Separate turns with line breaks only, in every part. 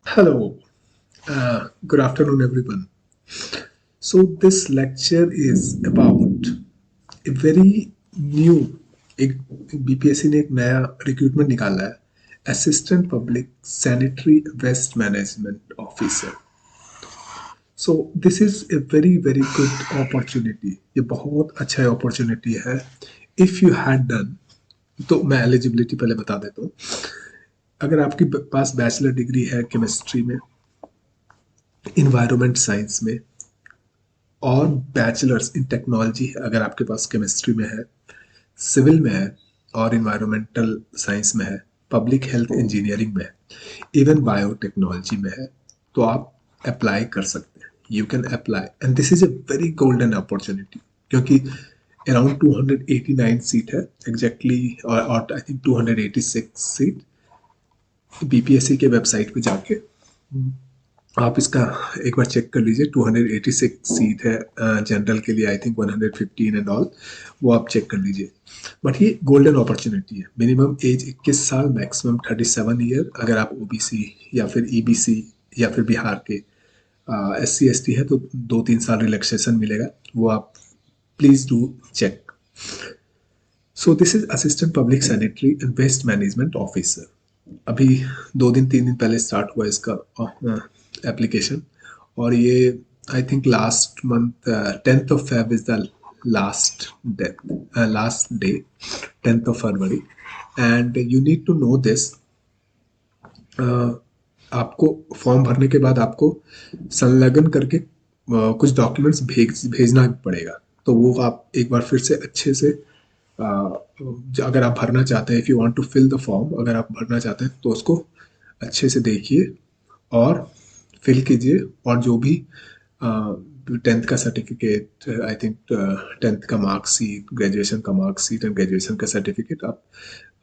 Hello, good afternoon, everyone. So, this lecture is about a very new एक BPSC ने एक नया recruitment निकाला है, assistant public sanitary waste management officer. So this is a very very good opportunity. ये बहुत अच्छा opportunity है. इफ यू हैड डन, तो मैं एलिजिबिलिटी पहले बता देता हूँ. अगर आपके पास बैचलर डिग्री है केमिस्ट्री में, इन्वायरमेंट साइंस में, और बैचलर्स इन टेक्नोलॉजी अगर आपके पास केमिस्ट्री में है, सिविल में है, और इन्वायरमेंटल साइंस में है, पब्लिक हेल्थ इंजीनियरिंग में है, इवन बायोटेक्नोलॉजी में है, तो आप अप्लाई कर सकते हैं. You can apply and this is a very golden opportunity, क्योंकि अराउंड 289 सीट है एग्जैक्टली, और आई थिंक 286 सीट. बीपीएससी के वेबसाइट पे जाके आप इसका एक बार चेक कर लीजिए. 286 सीट है जनरल के लिए, आई थिंक 115 एंड ऑल, वो आप चेक कर लीजिए. बट ये गोल्डन अपॉर्चुनिटी है. मिनिमम एज 21 साल, मैक्सिमम 37 ईयर. अगर आप ओबीसी या फिर ईबीसी या फिर बिहार के SC ST है तो 2-3 साल रिलैक्सेशन मिलेगा, वो आप please do check. So this is assistant public sanitary and waste management officer. अभी 2 दिन 3 दिन पहले स्टार्ट हुआ इसका एप्लीकेशन, और ये I think last month 10th of Feb is the last day, last day, 10th of February. And you need to know this. आपको form भरने के बाद आपको संलग्न करके कुछ डॉक्यूमेंट्स भेजना पड़ेगा. तो वो आप एक बार फिर से अच्छे से अगर आप भरना चाहते हैं, if you want to fill the form, अगर आप भरना चाहते हैं तो उसको अच्छे से देखिए और फिल कीजिए. और जो भी 10th का सर्टिफिकेट, आई थिंक 10th का मार्कशीट, ग्रेजुएशन का मार्कशीट एंड ग्रेजुएशन का सर्टिफिकेट, आप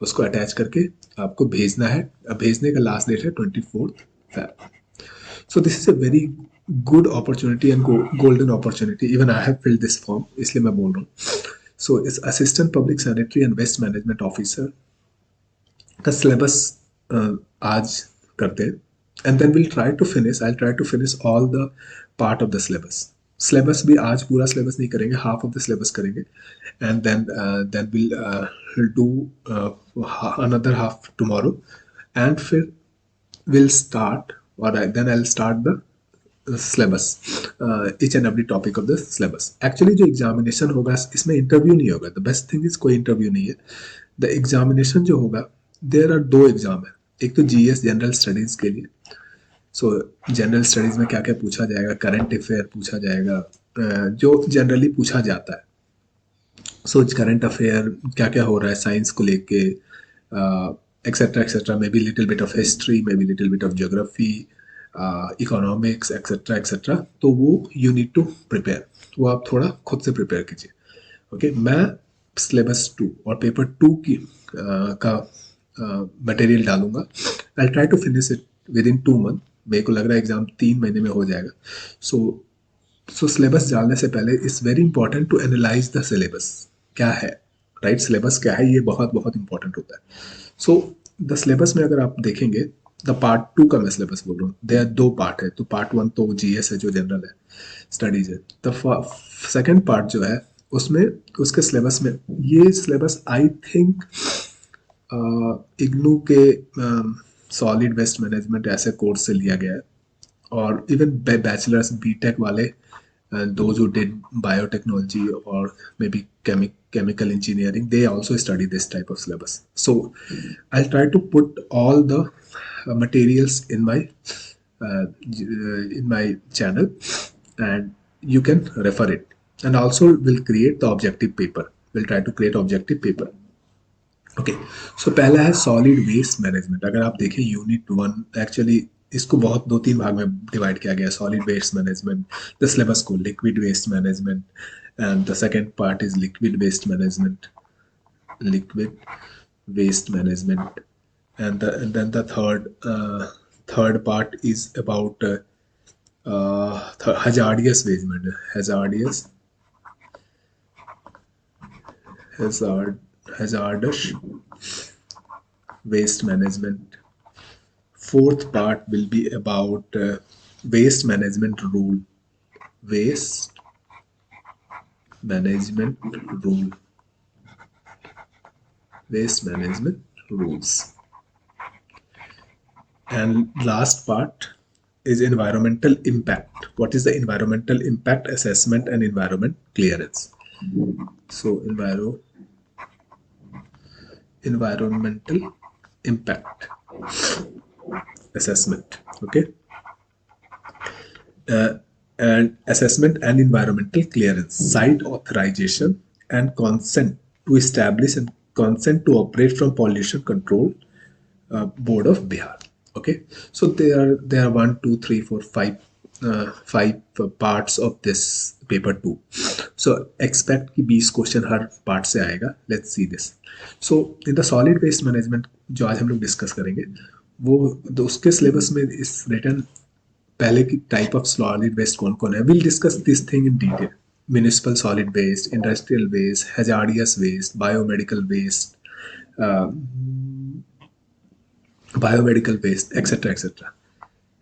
उसको अटैच करके आपको भेजना है. भेजने का लास्ट डेट है 24th Feb. So this is a very good opportunity and golden opportunity. Even I have filled this form, इसलिए मैं बोल रहा हूँ. सो इस assistant public sanitary and waste management officer का सिलेबस आज करते हैं. And then will try to finish, I try to finish all the part of the syllabus. Syllabus भी आज पूरा सिलेबस नहीं करेंगे, हाफ ऑफ द सिलेबस करेंगे. And then will do another half tomorrow. एंड फिर विल स्टार्ट, और then I will start the syllabus, each and every topic of the syllabus. Actually जो एग्जामिनेशन होगा इसमें इंटरव्यू नहीं होगा. द बेस्ट थिंग इज कोई इंटरव्यू नहीं है. द एग्जामिनेशन जो होगा, देर आर दो एग्जाम है. एक तो जीएस जनरल स्टडीज के लिए. सो जनरल स्टडीज में क्या क्या पूछा जाएगा, करंट अफेयर पूछा जाएगा, जो जनरली पूछा जाता है. सो करंट अफेयर क्या क्या हो रहा है साइंस को लेके, etcetera etcetera, may be little bit of history, may be little bit of geography, economics, etcetera etcetera. तो वो यू नीड टू प्रिपेयर. वो आप थोड़ा खुद से प्रिपेयर कीजिए. ओके, मैं सिलेबस 2 और पेपर 2 की का मटेरियल डालूंगा. I try to finish it within 2 month. मेरे को लग रहा है एग्जाम 3 महीने में हो जाएगा. सो सिलेबस डालने से पहले it's very important to analyse the syllabus. क्या है, राइट, सिलेबस क्या है, ये बहुत बहुत इंपॉर्टेंट होता है. सो द सिलेबस में अगर आप देखेंगे, द पार्ट 2 का मैं सिलेबस बोल रहा हूँ, दे आर 2 पार्ट है. तो पार्ट 1 तो जीएस है, जो जनरल है, स्टडीज है. द सेकेंड पार्ट जो है, उसमें उसके सिलेबस में, ये सिलेबस आई थिंक इग्नू के सॉलिड वेस्ट मैनेजमेंट ऐसे कोर्स से लिया गया है. और इवन बैचलर्स बीटेक वाले, those who did biotechnology or maybe chemical engineering, they also study this type of syllabus. So I'll try to put all the materials in my channel, and you can refer it. And also we'll create the objective paper. We'll try to create objective paper. Okay. So पहला है solid waste management. अगर आप देखें unit 1, actually इसको बहुत 2-3 भाग में divide किया गया है. Solid waste management, the syllabus को liquid waste management, and the second part is liquid waste management, liquid waste management. And then the third part is about hazardous waste management, hazardous waste management fourth part will be about waste management rule. Waste management rule. Waste management rules. And last part is environmental impact. What is the environmental impact assessment and environment clearance? So environmental impact assessment. Okay. And assessment and environmental clearance, site authorization and consent to establish and consent to operate from pollution control board of Bihar. Okay, so there are 1, 2, 3, 4, 5 five parts of this paper 2. So expect कि 20 question हर part से आएगा. Let's see this. So in the solid waste management जो आज हम लोग discuss करेंगे वो उसके सिलेबस में इस रिटर्न पहले की टाइप ऑफ सॉलिड वेस्ट कौन कौन है. Will discuss this thing in detail. Municipal solid waste, industrial waste, hazardous waste, biomedical waste, biomedical waste etcetera etcetera.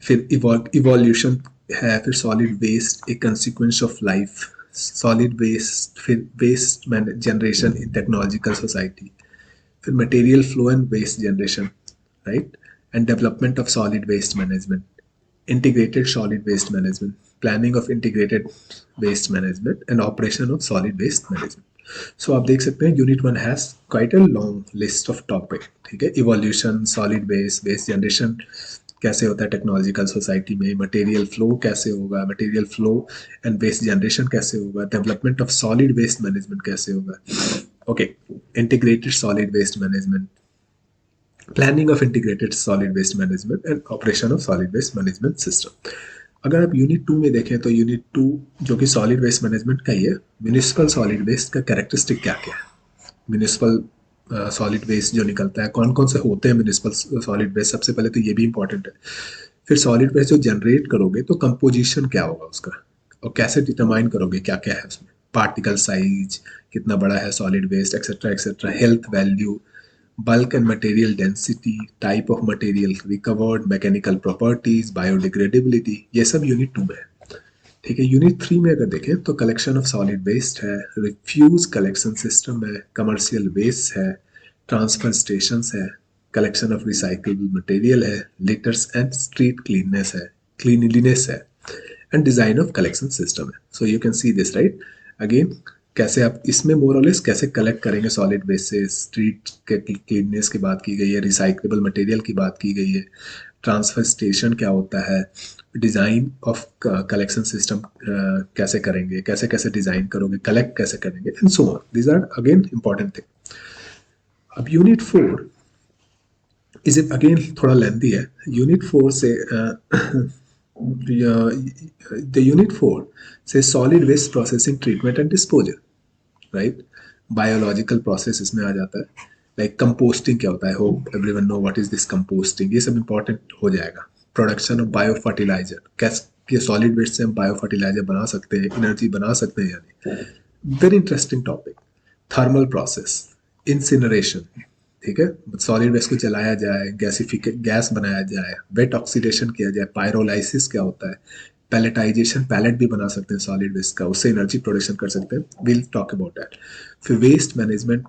फिर इवोल्यूशन है, फिर सॉलिड वेस्ट एक consequence of life, solid waste, फिर waste generation in technological society, फिर material flow and waste generation, right, and development of solid waste management, integrated solid waste management, planning of integrated waste management and operation of solid waste management. So आप देख सकते हैं unit 1 has quite a long list of topic. ठीक है, evolution, solid waste, waste generation कैसे होता है technological society में, मटेरियल फ्लो कैसे होगा, material flow and waste generation कैसे होगा, development of solid waste management कैसे होगा. Okay, integrated solid waste management, planning of integrated solid waste management and operation of solid waste management system. अगर आप unit 2 में देखें तो यूनिट 2 जो कि सॉलिड वेस्ट मैनेजमेंट का ही है, म्यूनिसिपल सॉलिड वेस्ट का कैरेक्टरिस्टिक क्या क्या है, म्यूनिसिपल सॉलिड वेस्ट जो निकलता है कौन कौन से होते हैं म्यूनिसिपल सॉलिड वेस्ट, सबसे पहले तो ये भी इंपॉर्टेंट है. फिर सॉलिड वेस्ट जो जनरेट करोगे तो कंपोजिशन क्या होगा उसका, और कैसे डिटरमाइन करोगे क्या क्या है उसमें, पार्टिकल साइज कितना बड़ा है solid waste etcetera etcetera, health value, bulk and material density, type of material recovered, mechanical properties, biodegradability, ये सब यूनिट 2 में है. ठीक है, यूनिट 3 में अगर देखें तो कलेक्शन ऑफ सॉलिड वेस्ट है, रिफ्यूज कलेक्शन सिस्टम है, कमर्शियल वेस्ट है, ट्रांसफर स्टेशन है, कलेक्शन ऑफ रिसाइकलेबल मटेरियल है, लिटर्स एंड स्ट्रीट क्लीनलीनेस है, and design of collection system है. So you can see this right. Again कैसे आप इसमें मोरलेस कैसे कलेक्ट करेंगे सॉलिड वेस्ट से, स्ट्रीट के क्लीननेस की बात की गई है, रिसाइक्लेबल मटेरियल की बात की गई है, ट्रांसफर स्टेशन क्या होता है, डिज़ाइन ऑफ कलेक्शन सिस्टम कैसे करेंगे, कैसे कैसे डिज़ाइन करोगे, कलेक्ट कैसे करेंगे, and so on. These are again important thing. अब यूनिट 4 इज इट अगेन थोड़ा लेंथी है. यूनिट 4 से the unit 4 says solid waste processing, treatment and disposal, right? Biological process इसमें आ जाता है, like composting क्या होता है, hope everyone know what is this composting, ये सब important हो जाएगा. Production of biofertilizer, कैसे solid waste से हम biofertilizer बना सकते हैं, energy बना सकते हैं या नहीं. Very interesting topic. Thermal process, incineration, ठीक है, सॉलिड वेस्ट को जलाया जाए, गैस बनाया जाए, वेट ऑक्सीडेशन किया जाए, पायरोलाइसिस क्या होता है, पैलेटाइजेशन, पैलेट भी बना सकते हैं सॉलिड वेस्ट का, उससे एनर्जी प्रोडक्शन कर सकते हैं. Will talk about that. फिर waste management,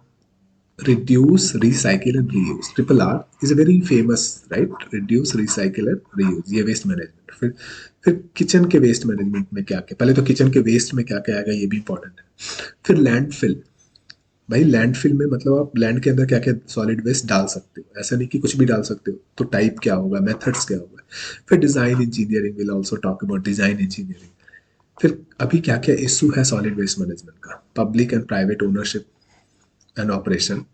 reduce, recycle and reuse, triple R is a very famous, right, reduce, recycle and reuse, ये वेस्ट मैनेजमेंट. फिर किचन के वेस्ट मैनेजमेंट में क्या क्या, पहले तो किचन के वेस्ट में क्या क्या आएगा ये भी इंपॉर्टेंट है. फिर लैंडफिल, भाई लैंडफिल में मतलब आप लैंड के अंदर क्या क्या सॉलिड वेस्ट डाल सकते हो, ऐसा नहीं कि कुछ भी डाल सकते हो, तो टाइप क्या होगा, मेथड्स क्या होगा. फिर design engineering, will also talk about design engineering. फिर अभी क्या क्या इशू है सॉलिड वेस्ट मैनेजमेंट का, public and private ownership and operation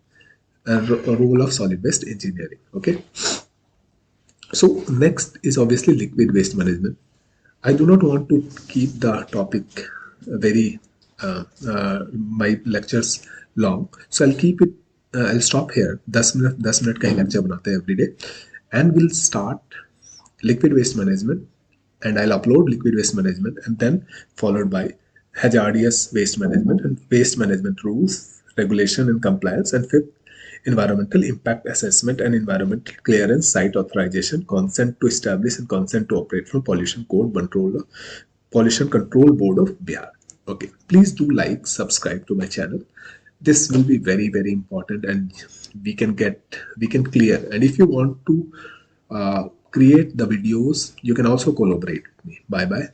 and role of solid waste engineering. Okay, so next is obviously liquid waste management. I do not want to keep the topic very my lectures long, so I'll keep it. I'll stop here. 10 minute का ही lecture बनाते हैं every day, and we'll start liquid waste management, and I'll upload liquid waste management, and then followed by hazardous waste management and waste management rules, regulation and compliance, and fifth environmental impact assessment and environmental clearance, site authorization, consent to establish and consent to operate from Pollution Control Board of Bihar. Okay, please do like, subscribe to my channel. This will be very, very important, and we can clear. And if you want to create the videos, you can also collaborate with me. Bye bye.